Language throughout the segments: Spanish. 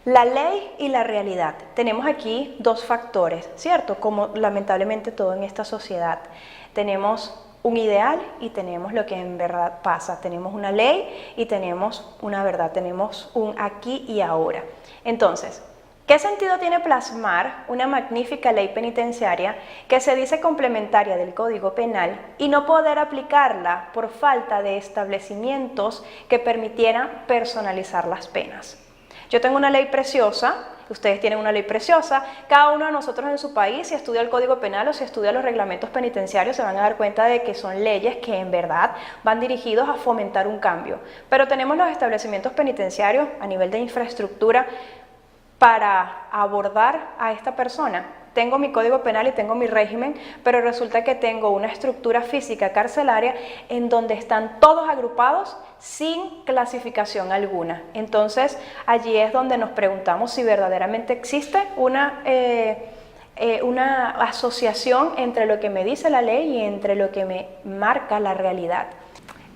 La ley y la realidad. Tenemos aquí dos factores, ¿cierto? Como lamentablemente todo en esta sociedad. Tenemos un ideal y tenemos lo que en verdad pasa. Tenemos una ley y tenemos una verdad. Tenemos un aquí y ahora. Entonces, ¿qué sentido tiene plasmar una magnífica ley penitenciaria que se dice complementaria del Código Penal y no poder aplicarla por falta de establecimientos que permitieran personalizar las penas? Yo tengo una ley preciosa, ustedes tienen una ley preciosa, cada uno de nosotros en su país, si estudia el Código Penal o si estudia los reglamentos penitenciarios, se van a dar cuenta de que son leyes que en verdad van dirigidos a fomentar un cambio. Pero tenemos los establecimientos penitenciarios a nivel de infraestructura para abordar a esta persona. Tengo mi Código Penal y tengo mi régimen, pero resulta que tengo una estructura física carcelaria en donde están todos agrupados sin clasificación alguna. Entonces, allí es donde nos preguntamos si verdaderamente existe una asociación entre lo que me dice la ley y entre lo que me marca la realidad.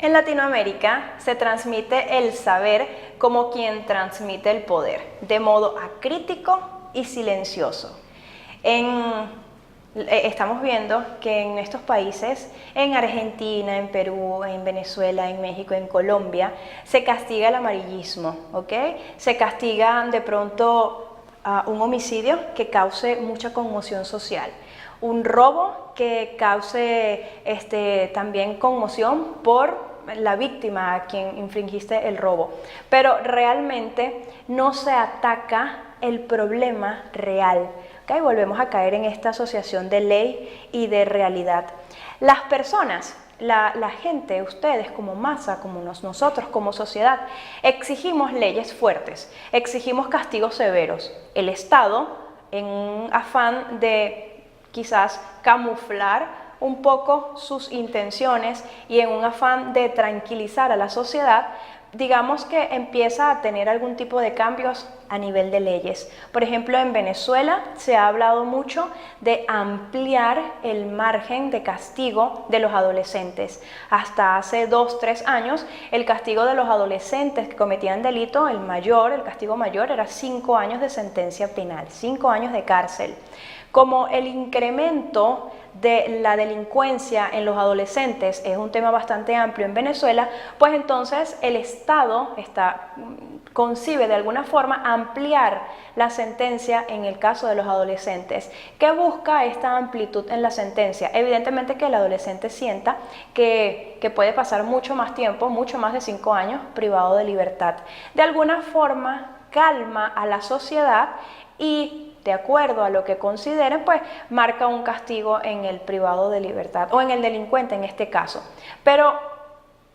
En Latinoamérica se transmite el saber como quien transmite el poder, de modo acrítico y silencioso. Estamos viendo que en estos países, en Argentina, en Perú, en Venezuela, en México, en Colombia, se castiga el amarillismo, ¿ok? Se castiga de pronto un homicidio que cause mucha conmoción social, un robo que cause también conmoción por la víctima a quien infringiste el robo, pero realmente no se ataca el problema real. ¿Okay? Volvemos a caer en esta asociación de ley y de realidad. Las personas, la gente, ustedes como masa, como nosotros como sociedad, exigimos leyes fuertes, exigimos castigos severos. El Estado, en un afán de quizás camuflar un poco sus intenciones y en un afán de tranquilizar a la sociedad, digamos que empieza a tener algún tipo de cambios a nivel de leyes. Por ejemplo, en Venezuela se ha hablado mucho de ampliar el margen de castigo de los adolescentes. Hasta hace 2-3 años, el castigo de los adolescentes que cometían delito, el castigo mayor era 5 años de sentencia penal, 5 años de cárcel. Como el incremento de la delincuencia en los adolescentes es un tema bastante amplio en Venezuela, pues entonces el Estado concibe de alguna forma ampliar la sentencia en el caso de los adolescentes. ¿Qué busca esta amplitud en la sentencia? Evidentemente que el adolescente sienta que puede pasar mucho más tiempo, mucho más de 5 años privado de libertad. De alguna forma calma a la sociedad y de acuerdo a lo que consideren, pues marca un castigo en el privado de libertad o en el delincuente en este caso. Pero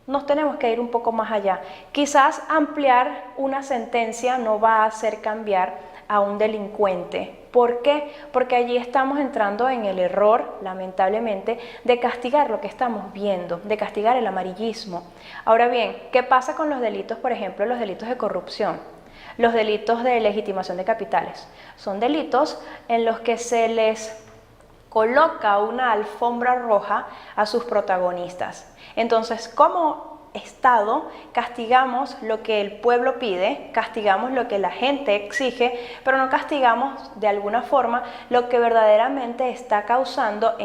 nos tenemos que ir un poco más allá. Quizás ampliar una sentencia no va a hacer cambiar a un delincuente. ¿Por qué? Porque allí estamos entrando en el error, lamentablemente, de castigar lo que estamos viendo, de castigar el amarillismo. Ahora bien, ¿qué pasa con los delitos, por ejemplo, los delitos de corrupción? Los delitos de legitimación de capitales. Son delitos en los que se les coloca una alfombra roja a sus protagonistas. Entonces, como Estado, castigamos lo que el pueblo pide, castigamos lo que la gente exige, pero no castigamos de alguna forma lo que verdaderamente está causando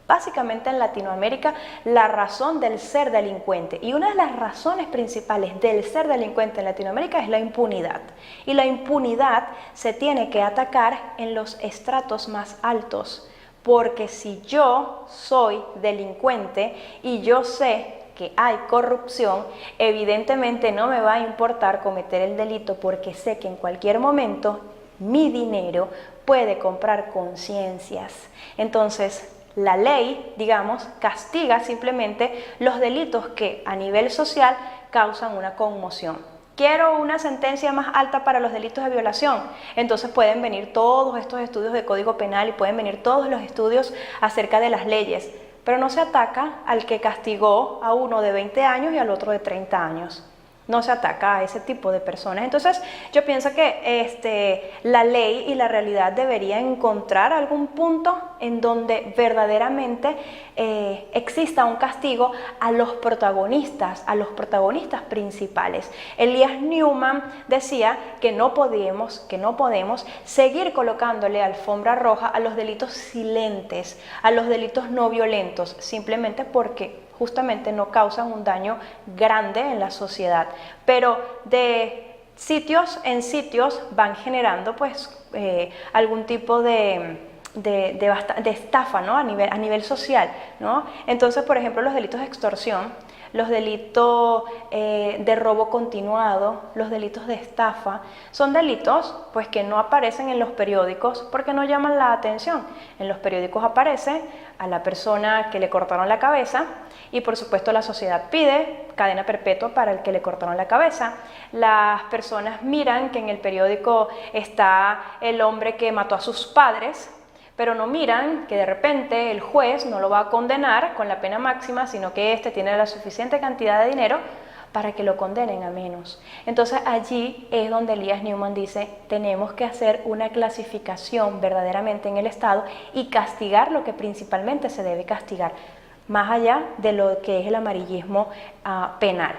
básicamente en Latinoamérica la razón del ser delincuente. Y una de las razones principales del ser delincuente en Latinoamérica es la impunidad. Y la impunidad se tiene que atacar en los estratos más altos. Porque si yo soy delincuente y yo sé que hay corrupción, evidentemente no me va a importar cometer el delito porque sé que en cualquier momento mi dinero puede comprar conciencias. Entonces, la ley, digamos, castiga simplemente los delitos que a nivel social causan una conmoción. Quiero una sentencia más alta para los delitos de violación. Entonces pueden venir todos estos estudios de Código Penal y pueden venir todos los estudios acerca de las leyes, pero no se ataca al que castigó a uno de 20 años y al otro de 30 años. no se ataca a ese tipo de personas. Entonces yo pienso que la ley y la realidad deberían encontrar algún punto en donde verdaderamente exista un castigo a los protagonistas principales. Elías Newman decía que no podemos seguir colocándole alfombra roja a los delitos silentes, a los delitos no violentos, simplemente porque justamente no causan un daño grande en la sociedad. Pero de sitios en sitios van generando pues algún tipo de estafa, ¿no? a nivel social, ¿no? Entonces, por ejemplo, los delitos de extorsión, los delitos de robo continuado, los delitos de estafa, son delitos pues que no aparecen en los periódicos porque no llaman la atención. En los periódicos aparece a la persona que le cortaron la cabeza y por supuesto la sociedad pide cadena perpetua para el que le cortaron la cabeza. Las personas miran que en el periódico está el hombre que mató a sus padres, pero no miran que de repente el juez no lo va a condenar con la pena máxima, sino que éste tiene la suficiente cantidad de dinero para que lo condenen a menos. Entonces allí es donde Elías Newman dice, tenemos que hacer una clasificación verdaderamente en el Estado y castigar lo que principalmente se debe castigar, más allá de lo que es el amarillismo penal.